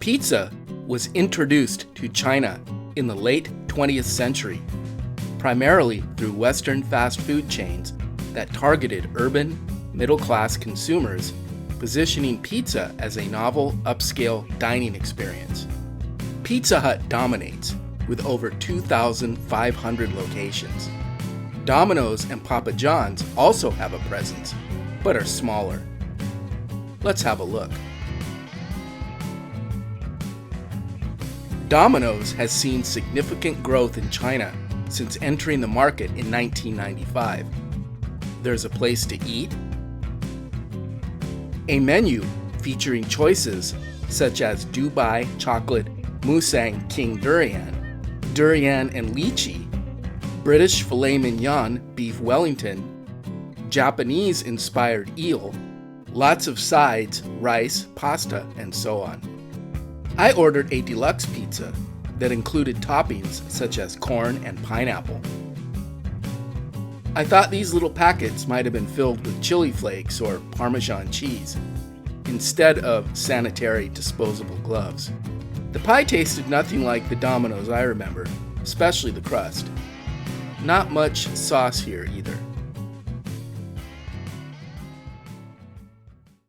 Pizza was introduced to China in the late 20th century, primarily through Western fast food chains that targeted urban, middle-class consumers, positioning pizza as a novel, upscale dining experience. Pizza Hut dominates with over 2,500 locations. Domino's and Papa John's also have a presence, but are smaller. Let's have a look. Domino's has seen significant growth in China since entering the market in 1995. There's a place to eat, a menu featuring choices such as Dubai chocolate Musang King durian, durian and lychee, British filet mignon beef Wellington, Japanese-inspired eel, lots of sides, rice, pasta, and so on. I ordered a deluxe pizza that included toppings such as corn and pineapple. I thought these little packets might have been filled with chili flakes or Parmesan cheese, instead of sanitary disposable gloves. The pie tasted nothing like the Domino's I remember, especially the crust. Not much sauce here either.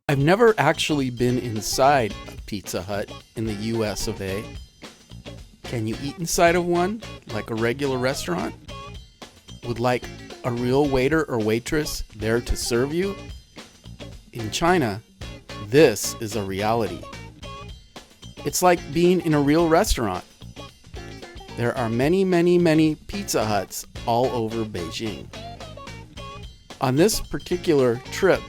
I've never actually been inside a Pizza Hut in the US of A. Can you eat inside of one, like a regular restaurant? With like a real waiter or waitress there to serve you? In China, this is a reality. It's like being in a real restaurant. There are many Pizza Huts all over Beijing. On this particular trip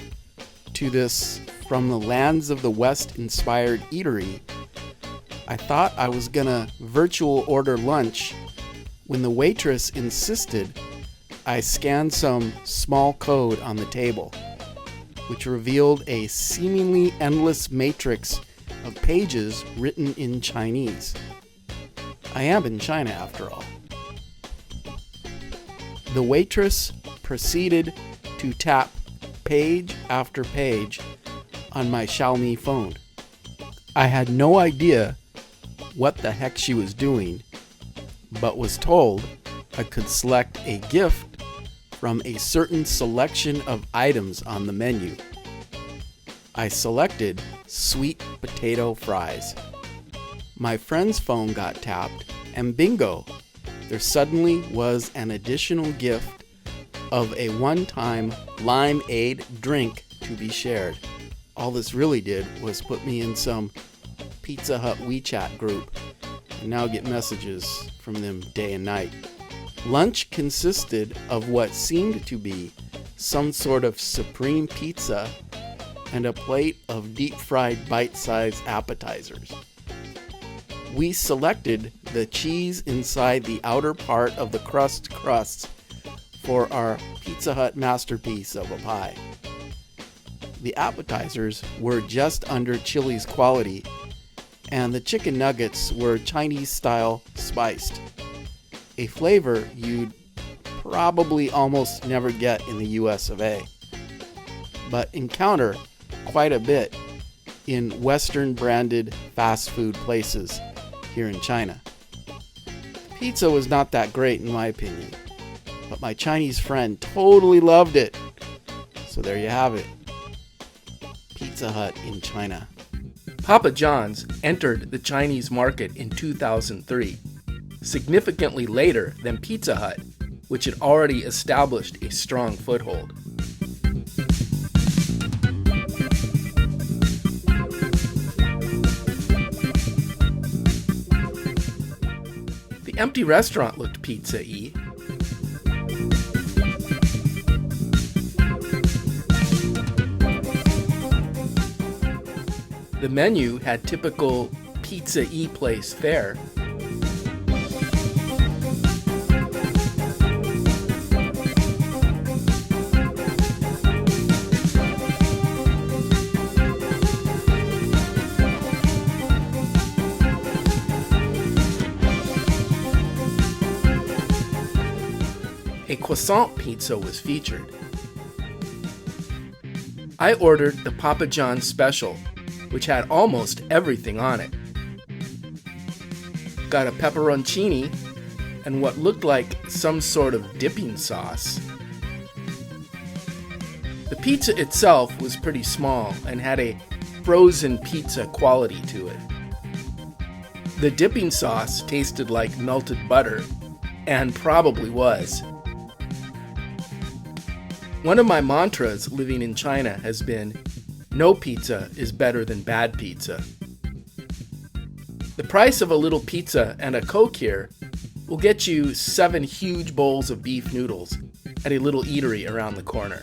to this from the lands of the West inspired eatery, I thought I was gonna virtual order lunch when the waitress insisted I scan some small code on the table, which revealed a seemingly endless matrix of pages written in Chinese. I am in China after all. The waitress proceeded to tap page after page on my Xiaomi phone. I had no idea what the heck she was doing, but was told I could select a gift from a certain selection of items on the menu. I selected sweet potato fries. My friend's phone got tapped, and bingo, there suddenly was an additional gift of a one-time limeade drink to be shared. All this really did was put me in some Pizza Hut WeChat group and now get messages from them day and night. Lunch consisted of what seemed to be some sort of supreme pizza and a plate of deep-fried bite-sized appetizers. We selected the cheese inside the outer part of the crust for our Pizza Hut masterpiece of a pie. The appetizers were just under Chili's quality, and the chicken nuggets were Chinese-style spiced, a flavor you'd probably almost never get in the US of A, but encounter quite a bit in Western-branded fast food places here in China. Pizza was not that great in my opinion, but my Chinese friend totally loved it. So there you have it. Pizza Hut in China. Papa John's entered the Chinese market in 2003, significantly later than Pizza Hut, which had already established a strong foothold. The empty restaurant looked pizza-y. The menu had typical pizza-y place fare. A croissant pizza was featured. I ordered the Papa John's special, which had almost everything on it. got a pepperoncini and what looked like some sort of dipping sauce. The pizza itself was pretty small and had a frozen pizza quality to it. The dipping sauce tasted like melted butter, and probably was. One of my mantras living in China has been, no pizza is better than bad pizza. The price of a little pizza and a Coke here will get you 7 huge bowls of beef noodles at a little eatery around the corner.